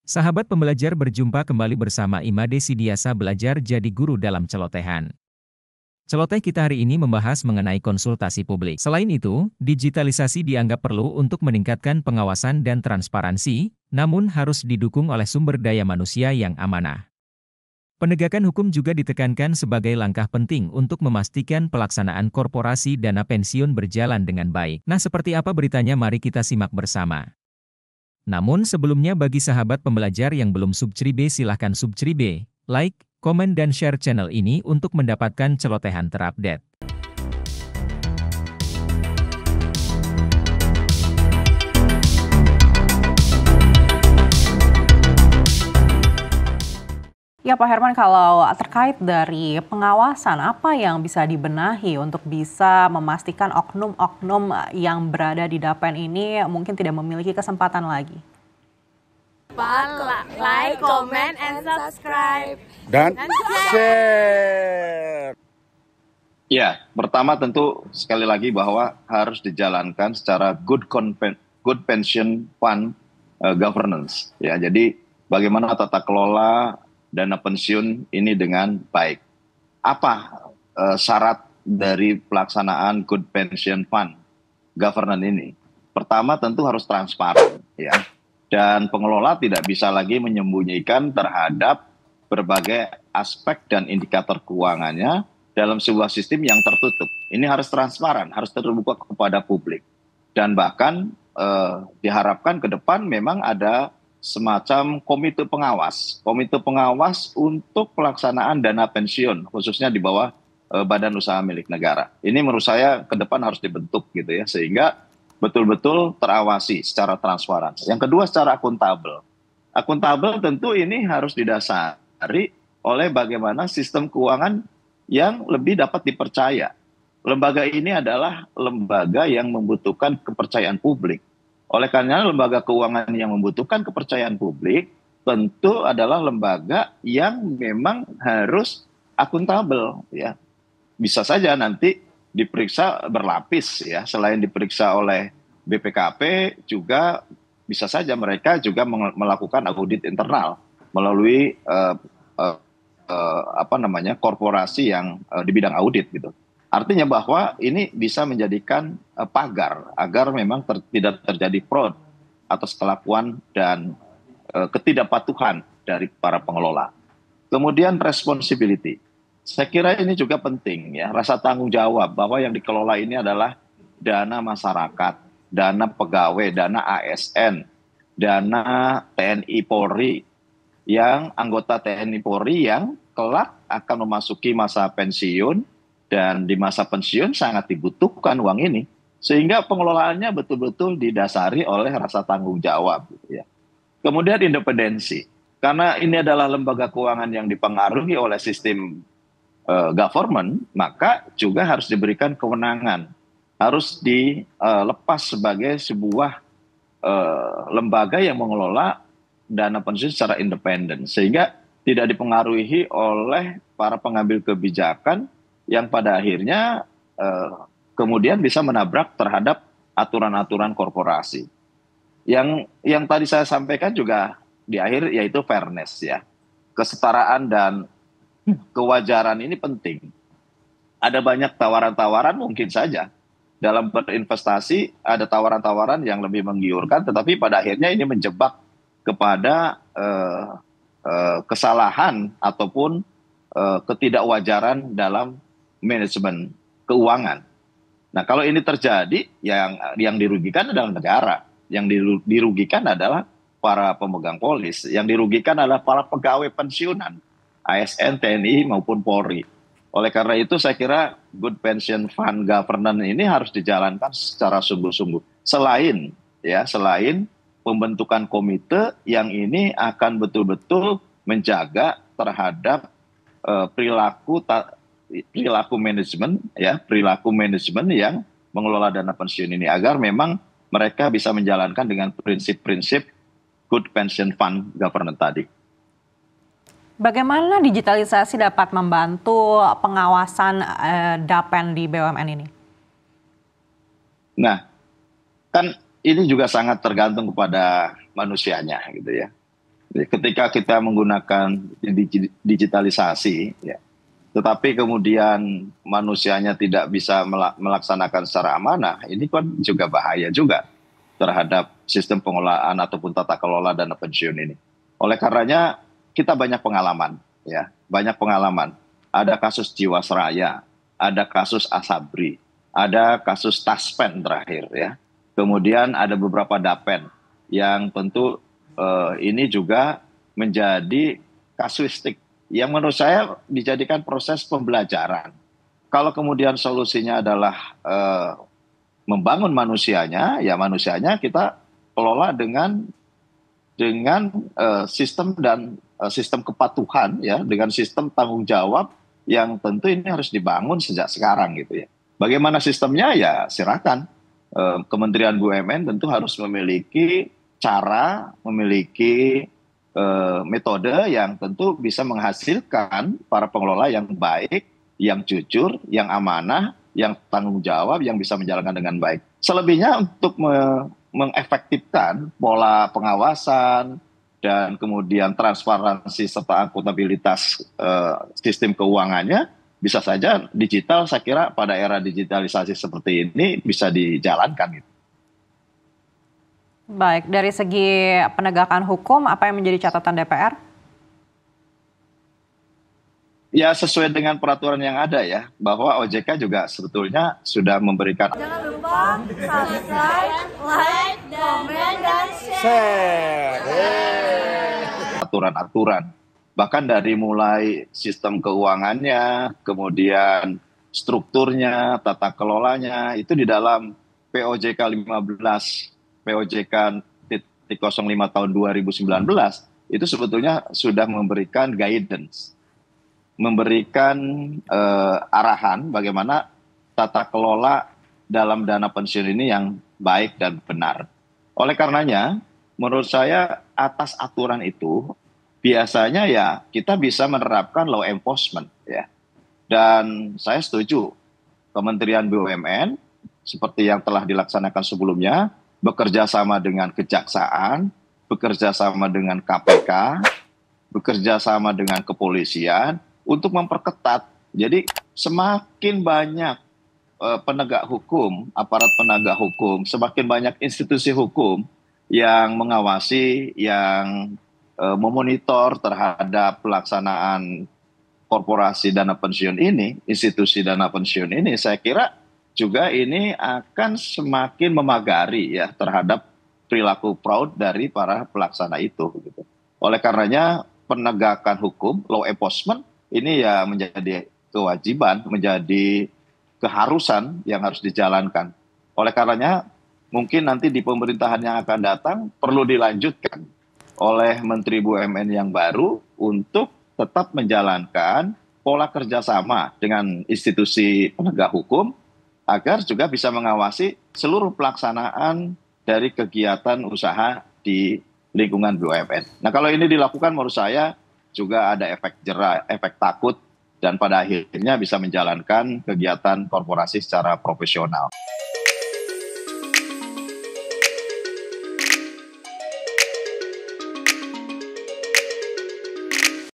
Sahabat pembelajar berjumpa kembali bersama Imade Sidiasa belajar jadi guru dalam celotehan. Celoteh kita hari ini membahas mengenai konsultasi publik. Selain itu, digitalisasi dianggap perlu untuk meningkatkan pengawasan dan transparansi, namun harus didukung oleh sumber daya manusia yang amanah. Penegakan hukum juga ditekankan sebagai langkah penting untuk memastikan pelaksanaan korporasi dana pensiun berjalan dengan baik. Nah, seperti apa beritanya? Mari kita simak bersama. Namun sebelumnya bagi sahabat pembelajar yang belum subscribe silahkan subscribe, like, komen dan share channel ini untuk mendapatkan celotehan terupdate. Ya Pak Herman, kalau terkait dari pengawasan, apa yang bisa dibenahi untuk bisa memastikan oknum-oknum yang berada di Dapen ini mungkin tidak memiliki kesempatan lagi? Like, comment, and subscribe. Dan share. Ya, pertama tentu sekali lagi bahwa harus dijalankan secara good pension fund governance. Ya, jadi bagaimana tata kelola dana pensiun ini dengan baik. Apa syarat dari pelaksanaan good pension fund governance ini? Pertama tentu harus transparan, ya. Dan pengelola tidak bisa lagi menyembunyikan terhadap berbagai aspek dan indikator keuangannya dalam sebuah sistem yang tertutup. Ini harus transparan, harus terbuka kepada publik. Dan bahkan diharapkan ke depan memang ada semacam komite pengawas untuk pelaksanaan dana pensiun, khususnya di bawah badan usaha milik negara. Ini menurut saya ke depan harus dibentuk gitu ya, sehingga betul-betul terawasi secara transparan. Yang kedua secara akuntabel. Akuntabel tentu ini harus didasari oleh bagaimana sistem keuangan yang lebih dapat dipercaya. Lembaga ini adalah lembaga yang membutuhkan kepercayaan publik. Oleh karena lembaga keuangan yang membutuhkan kepercayaan publik tentu adalah lembaga yang memang harus akuntabel, ya. Bisa saja nanti diperiksa berlapis, ya. Selain diperiksa oleh BPKP juga bisa saja mereka juga melakukan audit internal melalui korporasi yang di bidang audit gitu. Artinya bahwa ini bisa menjadikan pagar agar memang tidak terjadi fraud atas kelakuan dan ketidakpatuhan dari para pengelola. Kemudian responsibility. Saya kira ini juga penting ya, rasa tanggung jawab bahwa yang dikelola ini adalah dana masyarakat, dana pegawai, dana ASN, dana TNI Polri, yang anggota TNI Polri yang kelak akan memasuki masa pensiun. Dan di masa pensiun sangat dibutuhkan uang ini. Sehingga pengelolaannya betul-betul didasari oleh rasa tanggung jawab. Gitu ya. Kemudian independensi. Karena ini adalah lembaga keuangan yang dipengaruhi oleh sistem government, maka juga harus diberikan kewenangan. Harus dilepas sebagai sebuah lembaga yang mengelola dana pensiun secara independen. Sehingga tidak dipengaruhi oleh para pengambil kebijakan yang pada akhirnya kemudian bisa menabrak terhadap aturan-aturan korporasi. Yang tadi saya sampaikan juga di akhir yaitu fairness ya. Kesetaraan dan kewajaran ini penting. Ada banyak tawaran-tawaran mungkin saja. Dalam berinvestasi ada tawaran-tawaran yang lebih menggiurkan, tetapi pada akhirnya ini menjebak kepada kesalahan ataupun ketidakwajaran dalam manajemen keuangan. Nah, kalau ini terjadi, yang dirugikan adalah negara, yang dirugikan adalah para pemegang polis, yang dirugikan adalah para pegawai pensiunan, ASN, TNI maupun Polri. Oleh karena itu, saya kira good pension fund governance ini harus dijalankan secara sungguh-sungguh. Selain pembentukan komite yang ini akan betul-betul menjaga terhadap perilaku manajemen yang mengelola dana pensiun ini agar memang mereka bisa menjalankan dengan prinsip-prinsip good pension fund governance tadi. Bagaimana digitalisasi dapat membantu pengawasan Dapen di BUMN ini? Nah, kan ini juga sangat tergantung kepada manusianya gitu ya. Ketika kita menggunakan digitalisasi, ya, tetapi kemudian manusianya tidak bisa melaksanakan secara amanah, ini kan juga bahaya juga terhadap sistem pengelolaan ataupun tata kelola dana pensiun ini. Oleh karenanya kita banyak pengalaman, ya, banyak pengalaman. Ada kasus Jiwasraya, ada kasus Asabri, ada kasus Taspen terakhir, ya. Kemudian ada beberapa Dapen yang tentu ini juga menjadi kasuistik yang menurut saya dijadikan proses pembelajaran. Kalau kemudian solusinya adalah membangun manusianya, ya manusianya kita kelola dengan sistem dan sistem kepatuhan, ya, dengan sistem tanggung jawab yang tentu ini harus dibangun sejak sekarang gitu ya. Bagaimana sistemnya, ya silakan. Kementerian BUMN tentu harus memiliki cara, memiliki metode yang tentu bisa menghasilkan para pengelola yang baik, yang jujur, yang amanah, yang tanggung jawab, yang bisa menjalankan dengan baik. Selebihnya untuk mengefektifkan pola pengawasan dan kemudian transparansi serta akuntabilitas sistem keuangannya, bisa saja digital, saya kira pada era digitalisasi seperti ini bisa dijalankan. Baik, dari segi penegakan hukum, apa yang menjadi catatan DPR? Ya sesuai dengan peraturan yang ada, ya, bahwa OJK juga sebetulnya sudah memberikan. Jangan lupa subscribe, like, komen, dan share. Aturan-aturan. Bahkan dari mulai sistem keuangannya, kemudian strukturnya, tata kelolanya, itu di dalam POJK 15, POJK 05 tahun 2019, itu sebetulnya sudah memberikan guidance, memberikan arahan bagaimana tata kelola dalam dana pensiun ini yang baik dan benar. Oleh karenanya, menurut saya atas aturan itu, biasanya ya kita bisa menerapkan law enforcement, ya. Dan saya setuju Kementerian BUMN seperti yang telah dilaksanakan sebelumnya, bekerja sama dengan kejaksaan, bekerja sama dengan KPK, bekerja sama dengan kepolisian untuk memperketat. Jadi semakin banyak penegak hukum, aparat penegak hukum, semakin banyak institusi hukum yang mengawasi, yang memonitor terhadap pelaksanaan korporasi dana pensiun ini, institusi dana pensiun ini, saya kira juga ini akan semakin memagari, ya, terhadap perilaku fraud dari para pelaksana itu. Gitu. Oleh karenanya penegakan hukum, law enforcement ini ya menjadi kewajiban, menjadi keharusan yang harus dijalankan. Oleh karenanya mungkin nanti di pemerintahan yang akan datang perlu dilanjutkan oleh Menteri BUMN yang baru untuk tetap menjalankan pola kerjasama dengan institusi penegak hukum agar juga bisa mengawasi seluruh pelaksanaan dari kegiatan usaha di lingkungan BUMN. Nah, kalau ini dilakukan menurut saya juga ada efek jera, efek takut, dan pada akhirnya bisa menjalankan kegiatan korporasi secara profesional.